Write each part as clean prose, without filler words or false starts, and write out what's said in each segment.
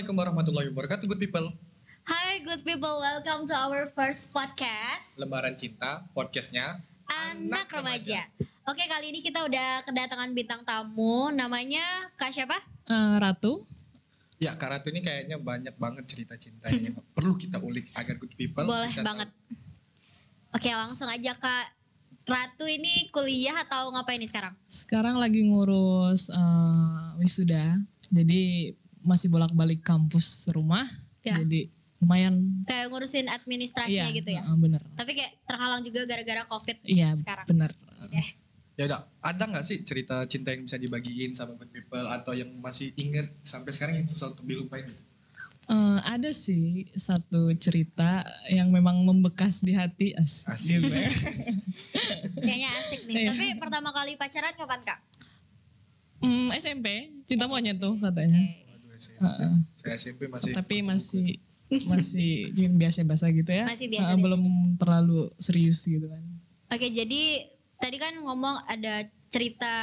Assalamualaikum warahmatullahi wabarakatuh, good people. Hi good people, welcome to our first podcast Lembaran Cinta, podcastnya Anak Remaja. Oke, kali ini kita udah kedatangan bintang tamu, namanya Kak siapa? Ratu. Ya, Kak Ratu ini kayaknya banyak banget cerita cintanya yang perlu kita ulik agar good people Boleh bisa banget. tahu. Oke, langsung aja Kak. Ratu ini kuliah atau ngapain nih sekarang? Sekarang lagi ngurus wisuda. Jadi masih bolak-balik kampus rumah. Ya. Jadi lumayan. Kayak ngurusin administrasinya Iya, gitu ya? bener. Tapi kayak terhalang juga gara-gara COVID Iya, sekarang. bener. Ya udah, ada nggak sih cerita cinta yang bisa dibagiin sama good people atau yang masih inget sampai sekarang yang susah untuk dilupain gitu? Ada sih satu cerita yang memang membekas di hati. Asik. Gitu ya. Kayaknya asik nih. Iya. Tapi pertama kali pacaran kapan Kak? SMP, cinta monyet tuh katanya. Waduh, SMP. Saya SMP masih. Tapi masih biasa-biasa gitu ya. Masih biasa-biasa Belum terlalu serius gitu kan. Oke, jadi tadi kan ngomong ada cerita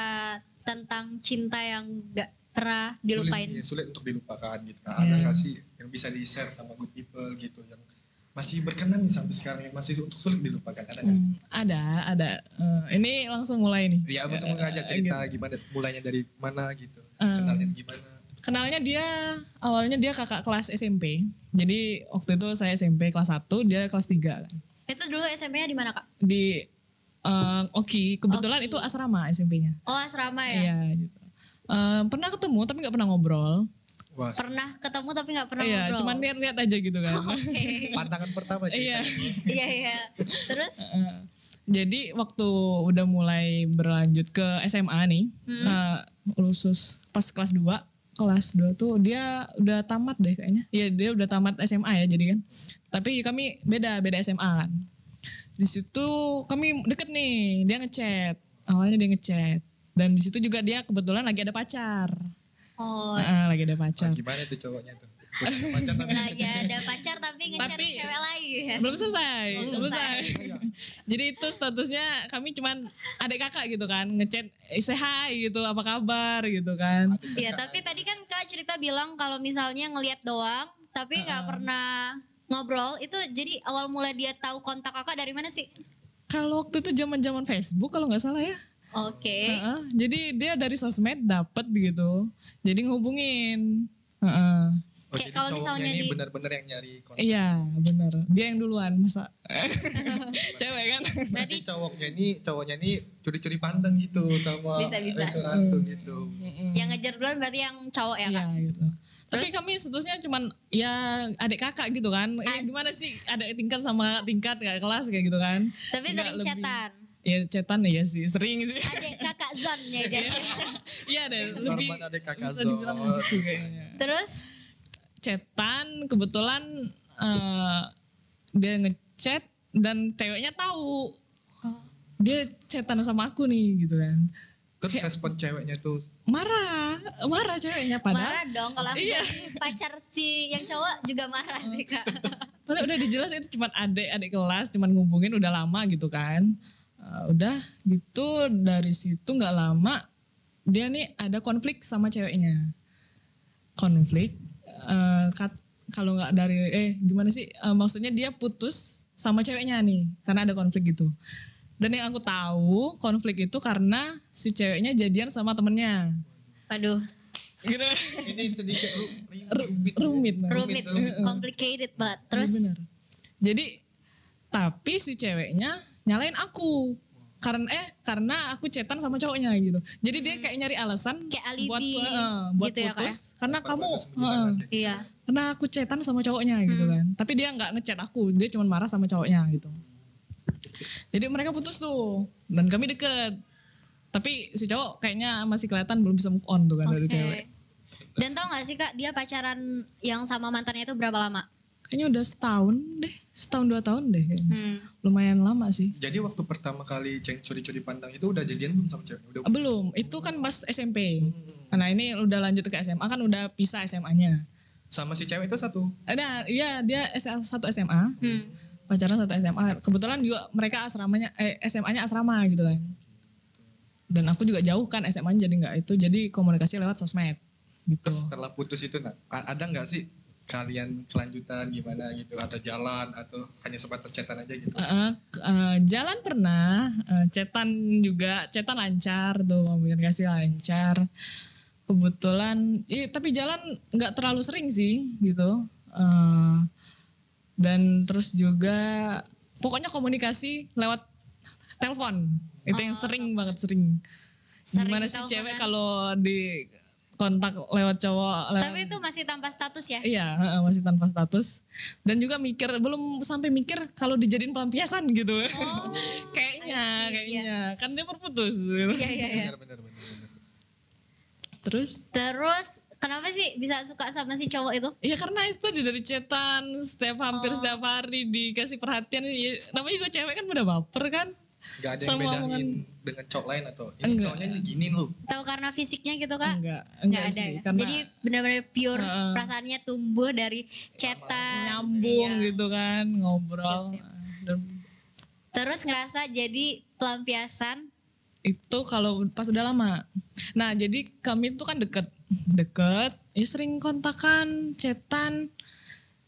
tentang cinta yang gak pernah dilupain. Sulit untuk dilupakan gitu. Nah, ada nggak sih yang bisa di-share sama good people gitu yang masih berkenan nih sampai sekarang yang masih untuk sulit dilupakan, ada nggak sih? Ada. Ini langsung mulai nih. Ya, langsung aja cerita gimana mulainya dari mana gitu. Kenalnya gimana? Kenalnya awalnya dia kakak kelas SMP. Jadi waktu itu saya SMP kelas 1, dia kelas 3 kan. Itu dulu SMP-nya di mana Kak? Di Oki, kebetulan Oki. itu asrama SMP-nya. Oh, asrama ya? Iya gitu. Pernah ketemu tapi gak pernah ngobrol. Wah, Pernah ketemu tapi gak pernah Iya, ngobrol? cuman lihat-lihat aja gitu kan. Oke. pantangan pertama Iya. ceritanya. Iya. Terus? Jadi waktu udah mulai berlanjut ke SMA nih, lulus pas kelas 2 tuh dia udah tamat deh kayaknya. Iya, dia udah tamat SMA ya jadi kan. Tapi kami beda SMA kan. Di situ kami deket nih, dia ngechat. Awalnya dia ngechat. Dan di situ juga dia kebetulan lagi ada pacar. Oh, Lagi ada pacar. Gimana tuh cowoknya tuh? Pacar tapi lagi ada pacar tapi ngechat Tapi- cewek lain. Belum selesai. Belum selesai. Jadi itu statusnya kami cuman adik kakak gitu kan, ngechat say hi gitu, apa kabar gitu kan. Iya, tapi tadi kan Kak cerita bilang kalau misalnya ngelihat doang tapi gak pernah ngobrol, itu jadi awal mula dia tahu kontak Kakak dari mana sih? Kalau waktu itu zaman-zaman Facebook kalau nggak salah ya. Oke. Jadi dia dari sosmed dapet gitu. Jadi ngehubungin. Heeh. Oh, Kayak jadi kalau cowoknya misalnya ini di- benar-benar yang nyari kontak. Iya bener. Dia yang duluan masa. Cewek kan. Berarti cowoknya ini curi-curi pandang gitu sama Bisa. Ratu gitu. Yang ngejar duluan berarti yang cowok ya Kak? Iya gitu. Tapi kami statusnya cuman ya adik kakak gitu kan. Gimana sih ada tingkat sama tingkat kayak kelas kayak gitu kan. Tapi Nggak sering lebih- chatan. Ya chatan ya sih, sering sih. Adik kakak Zon ya jadi. Iya deh, lebih Korban adik kakak bisa Zon. dibilang gitu kayaknya. Terus? Chatan kebetulan dia ngechat dan ceweknya tahu. Dia chatan sama aku nih gitu kan. Terus respon ceweknya tuh Marah ceweknya Marah padahal dong kalau aku Iya. jadi pacar si yang cowok juga marah sih Kak. padahal udah dijelas itu cuma adik kelas, cuma ngubungin udah lama gitu kan. Udah gitu dari situ nggak lama dia nih ada konflik sama ceweknya. Konflik kalau nggak dari gimana sih maksudnya dia putus sama ceweknya nih karena ada konflik gitu. Dan yang aku tahu konflik itu karena si ceweknya jadian sama temennya. Aduh, Gitu. ini sedikit Rumit. rumit, complicated banget. Terus? Bener. Jadi tapi si ceweknya nyalain aku karena aku chatan sama cowoknya gitu. Jadi dia kayak nyari alasan Kayak alibi buat gitu ya, Kak, putus karena kamu Iya. karena aku chatan sama cowoknya gitu kan. Tapi dia nggak ngechat aku, dia cuma marah sama cowoknya gitu. Jadi mereka putus tuh dan kami deket. Tapi si cowok kayaknya masih kelihatan belum bisa move on tuh kan dari Oke. cewek. Dan tau gak sih Kak, dia pacaran yang sama mantannya itu berapa lama? Kayaknya udah setahun 2 tahun deh kayaknya. Lumayan lama sih. Jadi waktu pertama kali Ceng curi-curi pandang itu udah jadian belum sama ceweknya? Udah. Belum, itu kan pas SMP. Nah ini udah lanjut ke SMA kan udah pisah SMA-nya. Sama si cewek itu satu. Nah iya dia satu SMA, pacaran satu SMA. Kebetulan juga mereka SMA-nya asrama gitu kan. Dan aku juga jauh kan SMA-nya jadi nggak itu, jadi komunikasi lewat sosmed gitu. Terus setelah putus itu ada nggak sih kalian kelanjutan gimana gitu, atau jalan, atau hanya sebatas chatan aja gitu? Jalan pernah, chatan juga, chatan lancar tuh, komunikasi lancar. Kebetulan, tapi jalan nggak terlalu sering sih gitu. Dan terus juga pokoknya komunikasi lewat telepon itu yang sering banget sering. Gimana sih teleponan. cewek kalau di kontak lewat cowok? Tapi itu masih tanpa status ya? Iya, masih tanpa status. Dan juga belum sampai mikir kalau dijadiin pelampiasan gitu. Oh, kayaknya. Kan dia berputus. Gitu. Iya. Benar. Terus kenapa sih bisa suka sama si cowok itu? ya karena itu dari chatan hampir setiap hari dikasih perhatian. Ya, namanya juga cewek kan udah baper kan. Gak ada yang bedain dengan cowok lain atau ini Enggak. cowoknya gini loh. Tahu karena fisiknya gitu Kak? Enggak Nggak ada sih. ya? Karena Jadi benar-benar pure perasaannya tumbuh dari chatan. nyambung Iya. gitu kan, ngobrol. Dan Terus ngerasa jadi pelampiasan. itu kalau pas udah lama. Nah jadi kami tuh kan deket, ya sering kontakan, chatan.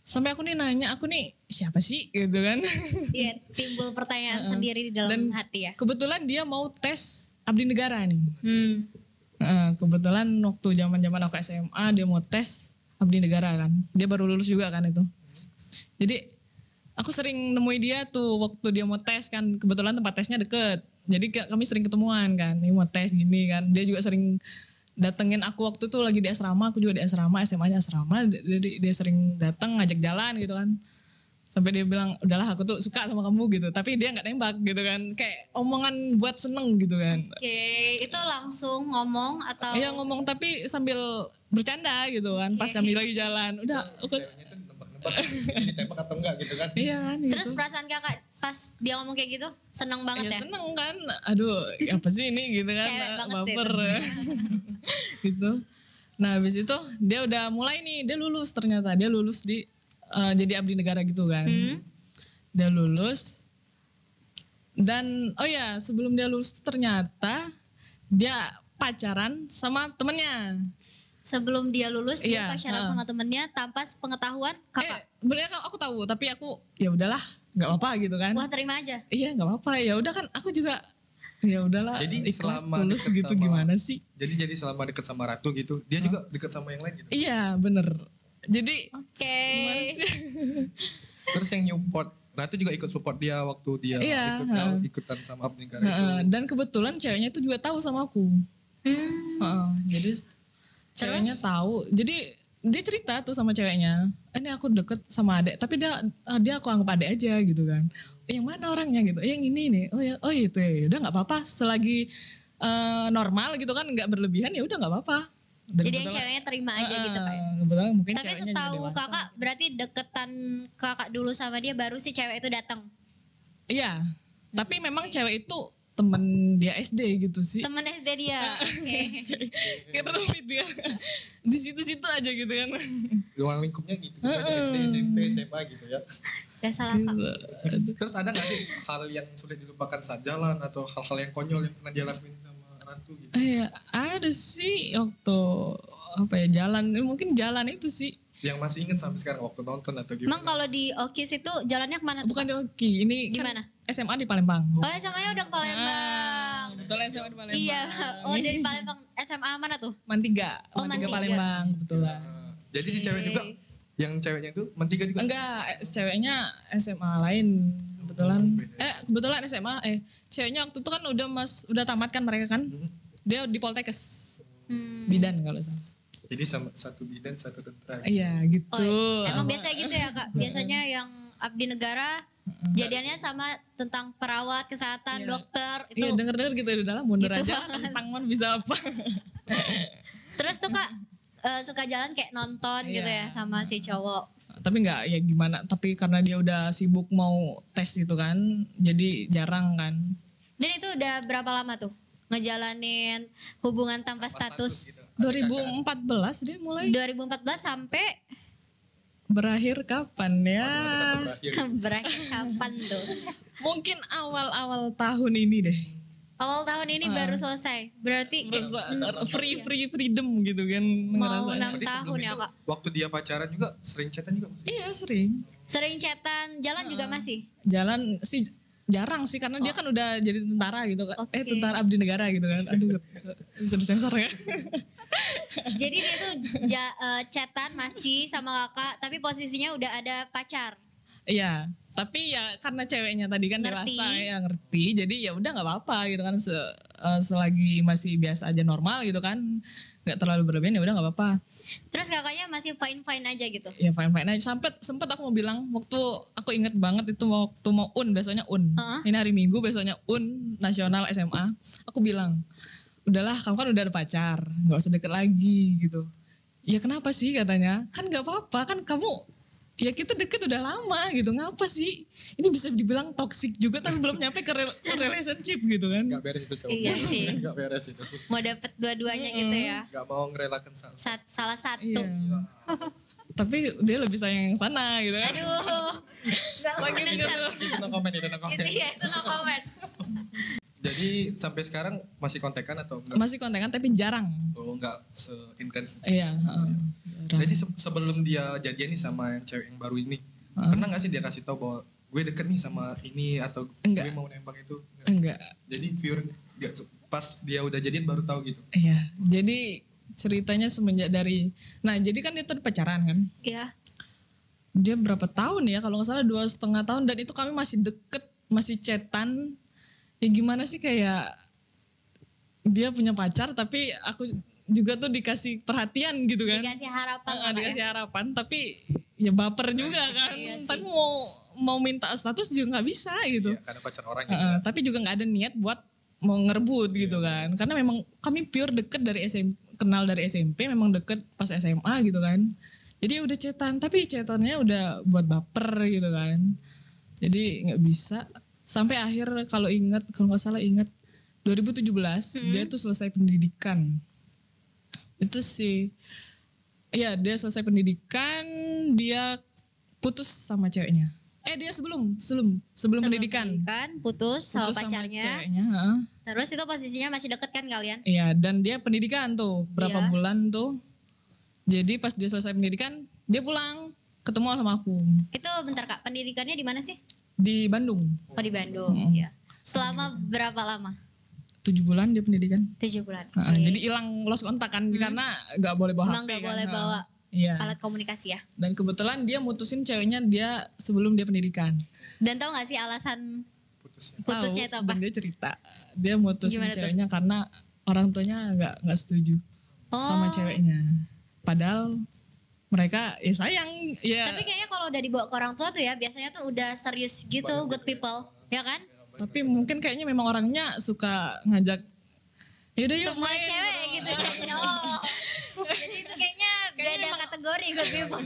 Sampai aku nih nanya, aku nih siapa sih gitu kan. Iya, timbul pertanyaan sendiri di dalam hati ya. Kebetulan dia mau tes abdi negara nih. Hmm. Kebetulan waktu zaman aku SMA dia mau tes abdi negara kan. Dia baru lulus juga kan itu. Jadi aku sering nemui dia tuh waktu dia mau tes kan. Kebetulan tempat tesnya deket. Jadi kami sering ketemuan kan. Dia mau tes gini kan. Dia juga sering datengin aku waktu itu lagi di asrama. Aku juga di asrama, SMA-nya asrama. Dia sering datang ngajak jalan gitu kan. Sampai dia bilang, udahlah aku tuh suka sama kamu gitu. Tapi dia gak nembak gitu kan. Kayak omongan buat seneng gitu kan. Oke, itu langsung ngomong atau? Iya ngomong tapi sambil bercanda gitu kan. Pas kami lagi jalan. Udah. Ceweknya tuh nebak-nebak ini tembak atau enggak gitu kan. Iya kan gitu. Terus perasaan kakak pas dia ngomong kayak gitu seneng banget ya? Seneng kan. Aduh apa sih ini gitu kan. Cewek banget sih Baper. itu. Gitu. Nah habis itu dia udah mulai nih. Dia lulus ternyata. Dia lulus di jadi abdi negara gitu kan. Dia lulus. Dan sebelum dia lulus ternyata dia pacaran sama temennya. Sebelum dia lulus dia Iya, pacaran sama temennya tanpa pengetahuan kakak. Sebenarnya aku tahu tapi aku ya udahlah nggak apa-apa gitu kan. Wah terima aja. Iya nggak apa-apa ya udah kan aku juga ya udahlah Jadi ikhlas selama tulus deket gitu sama- gimana sih? Jadi selama deket sama Ratu gitu, dia juga deket sama yang lain gitu. Iya bener. Jadi Oke. gimana sih? Terus yang support, Ratu juga ikut support dia waktu dia Iya, ikutan sama abdi negara itu. Dan kebetulan ceweknya itu juga tahu sama aku. Jadi ceweknya tahu. Jadi dia cerita tuh sama ceweknya, ini aku deket sama adek, tapi dia aku anggap adek aja gitu kan. Yang mana orangnya gitu? Yang ini nih. Oh itu ya. Udah nggak apa-apa. Selagi normal gitu kan, nggak berlebihan ya udah nggak apa-apa. Dan Jadi yang ceweknya terima aja gitu Kak ya? Kebetulan mungkin Tapi ceweknya setahu juga dewasa. kakak berarti deketan kakak dulu sama dia baru si cewek itu datang. Iya. Tapi memang cewek itu temen dia SD gitu sih. Temen SD dia. Oke. Kayak rumit dia. Di situ-situ aja gitu kan. Ruang lingkupnya gitu. SD, SMP, SMA gitu ya. Gak salah kak. Terus ada gak sih hal yang sulit dilupakan saat jalan atau hal-hal yang konyol yang pernah dia lakuin sama Ratu gitu? Iya, ada sih waktu jalan. Mungkin jalan itu sih. Yang masih inget sampai sekarang waktu nonton atau gimana? Emang kalau di Okis itu jalannya kemana tuh? Bukan di Kak? Oki, ini Di kan mana? SMA di Palembang. Oh SMA-nya udah ke Palembang. Betul SMA di Palembang. Iya. Oh dari Palembang SMA mana tuh? Mantiga, Oh, Mantiga Mantiga. Palembang kebetulan. Jadi si cewek juga, yang ceweknya itu Mentiga juga? Enggak, ceweknya SMA lain kebetulan. Kebetulan SMA ceweknya waktu itu kan udah tamat kan mereka kan. Dia di Poltekkes. Bidan kalau salah. Jadi sama satu bidan, satu tentara. Iya gitu. Oh, emang biasa gitu ya kak? Biasanya yang abdi negara jadiannya sama tentang perawat, kesehatan, dokter itu. Iya denger-denger gitu udah lah mundur Gitu aja tentang man bisa apa. Terus tuh kak suka jalan kayak nonton gitu ya sama si cowok. Tapi enggak ya gimana, tapi karena dia udah sibuk mau tes gitu kan, jadi jarang kan. Dan itu udah berapa lama tuh ngejalanin hubungan tanpa status? 2014 dia mulai. 2014 sampai Berakhir kapan ya? Terakhir. berakhir kapan tuh? Mungkin awal-awal tahun ini deh. Awal tahun ini baru selesai. Berarti freedom gitu kan mau ngerasanya. 6 Berarti tahun sebelum ya itu, Kak. waktu dia pacaran juga sering chatan juga masih. Iya sering. Sering chatan, jalan juga masih. Jalan sih jarang sih karena dia kan udah jadi tentara gitu kan. Oke. Tentara abdi negara gitu kan. Aduh bisa disensor ya. Jadi dia tuh chatan masih sama kakak, tapi posisinya udah ada pacar. Iya, tapi ya karena ceweknya tadi kan Ngerti. dewasa ya ngerti, jadi ya udah nggak apa-apa gitu kan selagi masih biasa aja normal gitu kan, nggak terlalu berlebihan ya udah nggak apa-apa. Terus kakaknya masih fine aja gitu. Ya fine fine aja. Sempet aku mau bilang waktu aku inget banget itu waktu mau besoknya ini hari Minggu besoknya nasional SMA, aku bilang udahlah kamu kan udah ada pacar, nggak usah deket lagi gitu. Ya kenapa sih katanya, kan nggak apa-apa kan kamu. Ya kita deket udah lama gitu, ngapa sih? Ini bisa dibilang toxic juga tapi belum nyampe ke relationship gitu kan. Gak beres itu cowok. Iya sih. Gak beres itu. Mau dapet dua-duanya gitu ya. Gak mau ngerelakan Salah satu. Iya. Tapi dia lebih sayang yang sana gitu kan. Aduh. Gak mau Lagi mendengar. itu no comment, itu no comment. Itu no comment. Jadi sampai sekarang masih kontekan atau enggak? Masih kontekan tapi jarang. Oh, enggak seintens. Iya. Jadi sebelum dia jadian nih sama yang cewek yang baru ini, pernah gak sih dia kasih tahu bahwa gue deket nih sama ini atau Enggak. gue mau nembak itu? Enggak. Jadi pure pas dia udah jadian baru tahu gitu. Iya. Jadi ceritanya semenjak dari, nah jadi kan dia tadi pacaran kan. Iya. Dia berapa tahun ya kalau nggak salah 2,5 tahun dan itu kami masih deket, masih chatan. Ya gimana sih kayak dia punya pacar tapi aku juga tuh dikasih perhatian gitu kan. Dikasih harapan. Dikasih harapan tapi ya baper juga kan. Iya sih. Tapi mau minta status juga nggak bisa gitu. Ya, karena pacar orang gitu. Tapi juga nggak ada niat buat mau ngerebut gitu kan. Karena memang kami pure deket dari kenal dari SMP, memang deket pas SMA gitu kan. Jadi ya udah chatan, tapi chatannya udah buat baper gitu kan. Jadi nggak bisa. Sampai akhir kalau nggak salah ingat 2017 dia tuh selesai pendidikan. Itu sih, ya dia selesai pendidikan, dia putus sama ceweknya. Dia sebelum pendidikan. Putus sama pacarnya. Ceweknya. Terus itu posisinya masih deket kan kalian? Iya, dan dia pendidikan tuh berapa Iya. bulan tuh. Jadi pas dia selesai pendidikan, dia pulang ketemu sama aku Itu bentar Kak, pendidikannya di mana sih? di Bandung. Oh di Bandung. Ya. Selama berapa lama? 7 bulan dia pendidikan. 7 bulan. Jadi hilang lost kontak kan karena nggak boleh bawa Emang HP gak kan. boleh bawa Iya. alat komunikasi ya? Dan kebetulan dia mutusin ceweknya dia sebelum dia pendidikan. Dan tau gak sih alasan Putusnya. putusnya itu Tahu, apa? dan dia cerita dia mutusin Gimana tuh? ceweknya karena orang tuanya nggak setuju sama ceweknya. Padahal mereka ya sayang ya. Tapi kayaknya kalau udah dibawa ke orang tua tuh ya biasanya tuh udah serius gitu, good people, ya kan? Tapi mungkin kayaknya memang orangnya suka ngajak. Yaudah yuk Semua main. cewek gitu ya. Jadi itu kayaknya beda kategori good people.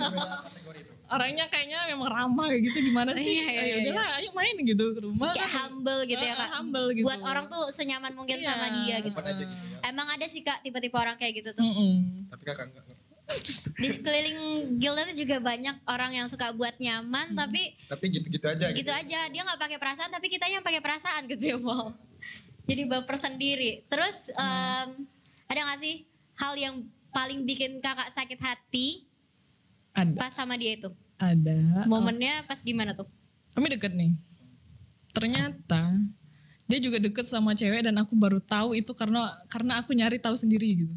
Orangnya kayaknya memang ramah kayak gitu gimana sih? Iya, iya, Ayo iya. udahlah ayo main gitu ke rumah. Kayak humble gitu ya kak. Humble gitu. Buat orang tuh senyaman mungkin Iya. sama dia gitu. Open aja gitu ya. Emang ada sih kak tipe-tipe orang kayak gitu tuh. Mm-mm. Tapi kakak enggak. Di sekeliling Gilda tuh juga banyak orang yang suka buat nyaman tapi Tapi gitu-gitu aja gitu aja. Dia nggak pakai perasaan tapi kitanya yang pakai perasaan gitu ya Paul. Jadi baper sendiri. Terus ada gak sih hal yang paling bikin kakak sakit hati Ada. pas sama dia itu? Ada. Momennya pas gimana tuh? Kami deket nih. Ternyata dia juga deket sama cewek dan aku baru tahu itu karena aku nyari tahu sendiri gitu.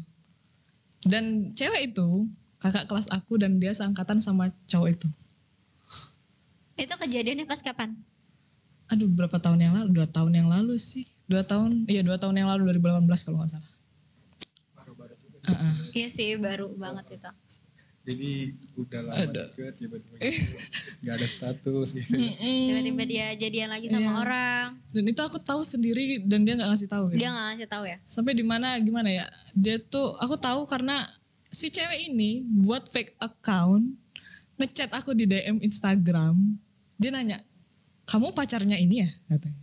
Dan cewek itu kakak kelas aku dan dia seangkatan sama cowok itu. Itu kejadiannya pas kapan? Aduh berapa tahun yang lalu? 2 tahun yang lalu sih. 2 tahun yang lalu 2018 kalau nggak salah. Baru-baru juga. Iya sih baru banget itu. Jadi udah lama deket tiba-tiba gitu. Gak ada status gitu. Tiba-tiba dia jadian lagi sama orang. Dan itu aku tahu sendiri dan dia nggak ngasih tahu. Gitu. Dia nggak ngasih tahu ya? Sampai di mana gimana ya? Dia tuh aku tahu karena si cewek ini buat fake account ngechat aku di DM Instagram. Dia nanya, "Kamu pacarnya ini ya?" katanya.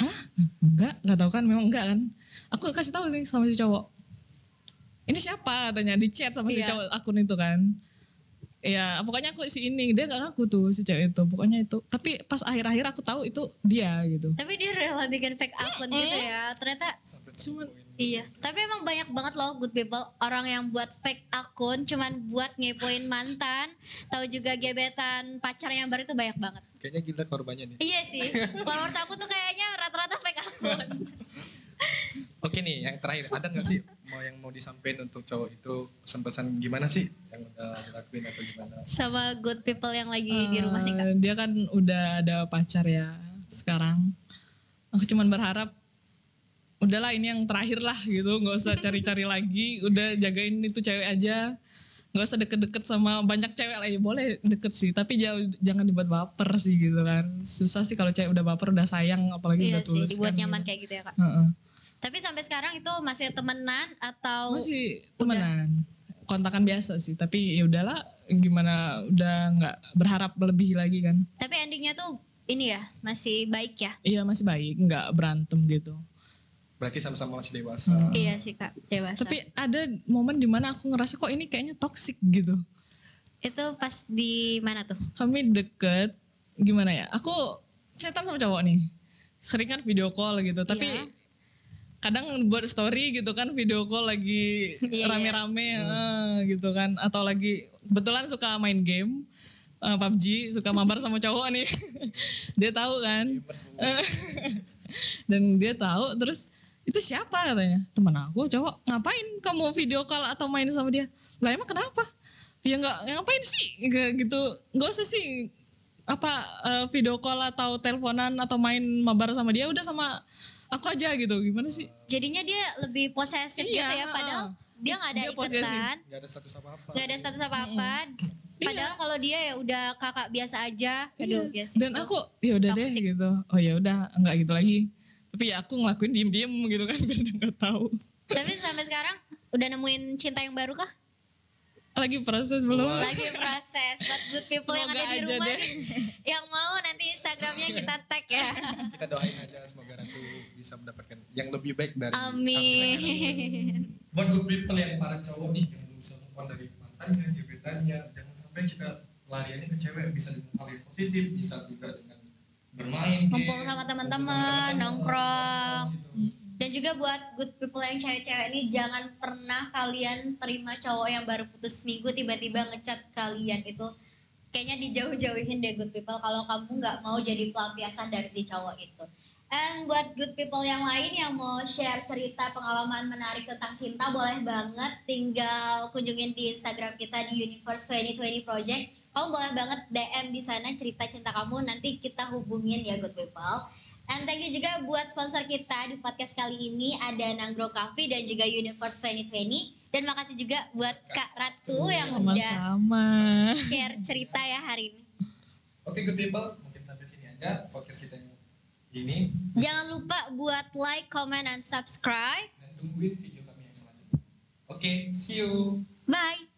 "Hah? Enggak tahu kan, memang enggak kan." Aku kasih tahu sih sama si cowok. "Ini siapa?" katanya di chat sama si Iya. cowok akun itu kan. Ya pokoknya aku si ini, dia gak ngaku tuh si cewek itu, pokoknya itu. Tapi pas akhir-akhir aku tahu itu dia gitu. Tapi dia rela bikin fake akun gitu ya. Ternyata Sampai Cuman iya. Tapi emang banyak banget loh good people orang yang buat fake akun cuman buat ngepoin mantan, tahu juga gebetan pacarnya yang baru itu banyak banget. kayaknya kita korbannya nih. Iya sih. Followers aku tuh kayaknya rata-rata fake akun. Oke nih, yang terakhir ada nggak sih mau disampaikan untuk cowok itu pesan-pesan gimana sih yang udah dilakuin atau gimana? Sama good people yang lagi di rumah nih Kak. Dia kan udah ada pacar ya sekarang. Aku cuman berharap udahlah ini yang terakhir lah gitu, nggak usah cari-cari lagi, udah jagain itu cewek aja, nggak usah deket-deket sama banyak cewek lah, ya boleh deket sih, tapi jangan dibuat baper sih gitu kan, susah sih kalau cewek udah baper, udah sayang, apalagi Iya udah sih, tulus dibuat kan, nyaman gitu. kayak gitu ya Kak. Heeh. Tapi sampai sekarang itu masih temenan atau Masih temenan, kontakan biasa sih, tapi ya udahlah, gimana udah nggak berharap lebih lagi kan. tapi endingnya tuh ini ya masih baik ya? Iya masih baik, nggak berantem gitu. Berarti sama-sama masih dewasa. Iya sih Kak, dewasa. Tapi ada momen dimana aku ngerasa kok ini kayaknya toxic gitu. Itu pas di mana tuh? Kami deket, gimana ya? Aku chatan sama cowok nih, sering kan video call gitu. Tapi Iya. kadang buat story gitu kan, video call lagi Iya, rame-rame gitu kan. Atau lagi kebetulan suka main game, PUBG, suka mabar sama cowok nih. Dia tahu kan. Dan dia tahu, terus itu siapa katanya? Temen aku cowok, ngapain kamu video call atau main sama dia? Lah emang kenapa? Ya nggak ngapain sih gitu, nggak usah sih apa video call atau teleponan atau main mabar sama dia, udah sama aku aja gitu, gimana sih? Jadinya dia lebih posesif Iya, gitu ya, padahal dia nggak ada dia posesif. ikatan, Gak ada status apa-apa. nggak ada status apa-apa. Padahal kalau dia ya udah kakak biasa aja. Aduh, Iya. biasa. Dan aku ya udah deh toxic. gitu, oh ya udah nggak gitu lagi, tapi ya aku ngelakuin diem-diem gitu kan biar dia nggak tahu. Tapi sampai sekarang udah nemuin cinta yang baru kah? Lagi proses belum? Lagi proses. Buat good people yang Semoga ada di aja rumah deh. nih, yang mau nanti Instagramnya kita tag ya. Kita doain aja semoga Ratu bisa mendapatkan yang lebih baik dari Amin. Buat good people yang para cowok nih yang belum bisa move on dari mantannya, gebetannya, jangan sampai kita lariannya ke cewek, bisa dengan hal yang positif, bisa juga dengan bermain Ngumpul game, sama teman-teman, ngumpul sama teman-teman, nongkrong. gitu. Dan juga buat good people yang cewek-cewek ini, jangan pernah kalian terima cowok yang baru putus seminggu tiba-tiba ngechat kalian, itu kayaknya dijauh-jauhin deh good people kalau kamu nggak mau jadi pelampiasan dari si cowok itu. And buat good people yang lain yang mau share cerita pengalaman menarik tentang cinta, boleh banget tinggal kunjungin di Instagram kita di Universe 2020 Project. Kamu boleh banget DM di sana cerita cinta kamu, nanti kita hubungin ya good people. And thank you juga buat sponsor kita di podcast kali ini, ada Nanggro Coffee dan juga Universe 2020. Dan makasih juga buat Kak Ratu yang udah Sama-sama. share cerita ya hari ini. Oke good people, mungkin sampai sini aja podcast kita yang ini, Jangan lupa buat like, comment, and subscribe. dan tungguin video kami yang selanjutnya. Oke, see you. Bye!